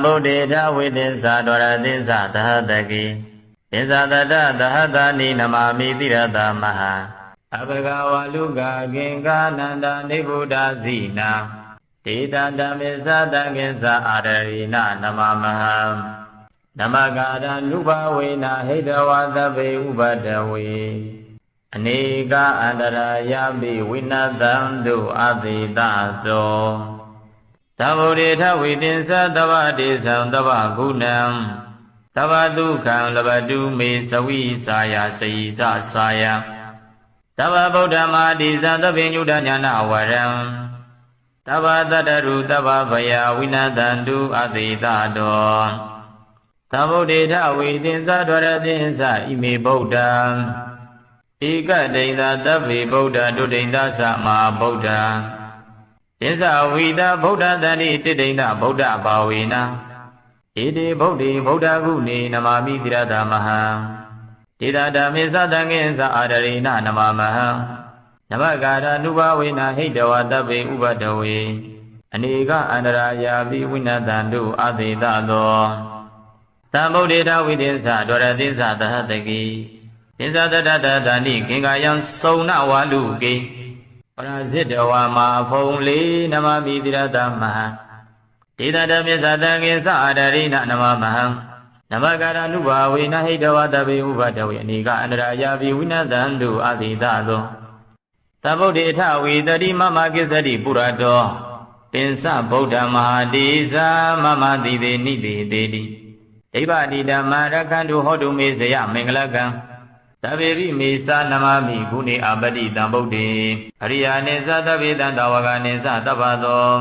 ဗုဒ္ဓေထဝိသင်္သာဒဝရသင်္သာသဟတကိသင်္သာတတသဟတာနိနမာမိတိရတမဟာအဘဂဝလူကကင်္ကာနန္ဒနိဗ္ဗုဒ္ဓဇိနာဒေတတမေသတံကိသအာရရိနနမမဟံနမကာရနုဘဝေနဟိတဝသဗ္ဗေဥပတဝေအနေကအန္တရာယပိဝိနတံတုအတိတသောသဗ္ဗုဒေထဝိတင်္စသဗ္ဗဒေသံသဗ္ဗဂုဏံသဗ္ဗဒုက္ခံလဘတုမေသဝိစာယစေယသစာယသဗ္ဗဗုဒ္ဓမာတိသသဗ္ဗညုတညာနာဝရံသဗ္ဗတတ္တရုသဗ္ဗဗယဝိနတံတုအတိတတောသဗ္ဗုဒေထဝိတင်္စဒဝရသင်္စဣမေဗုဒ္ဓံဧကဒိဋ္ဌသဗ္ဗေဗုဒ္ဓဒုဒိဋ္ဌသမဟာဗုဒ္ဓံသစ္စာဝိဒဗုဒ္ဓတန္တိတိဋ္ဌိဏဗုဒ္ဓဘာဝေနဣတိဗုဒ္ဓေဗုဒ္ဓကုဏေနမာမိတိရတမဟံဣဒဓမ္မေသတံကိသအာရရိဏနမမဟံနမကာရနုဘဝေနဟိတဝတဗ္ဗေဥပတဝေအနေကအန္တရာယာပိဝိနတံတုအသေတသောသံဗုဒ္ဓေထဝိသေသဒဝရသစ္စာသဟတကိသစ္စာတတတတဏိကင်္ကာယံစုံနဝါလူကိပရာဇိတဝါမာဖုံလေးနမမိတိရတမဟံဒေတတမေသတံကိသအာရရိဏနမမဟံနမကာရနုဘဝေနဟိတဝတဗ္ဗေဥပတဝေအနေကအန္တရာယာပိဝိနတံတုအသေတသောသဗ္ဗုဒ္ဓေထဝိတတိမမကိစ္စတိပုရတောပင်စဗုဒ္ဓမဟာတိဇာမမတိသေနိတိတေတိဒိဗ္ဗတိဓမ္မရခန္တုဟောတုမေဇယမင်္ဂလကံသဗ္ဗေပိမေသနမမိဂုဏေအပတိတံဗုဒ္ဓေအရိယာနိသသဗ္ဗေတံတဝကနိသတပ္ပသော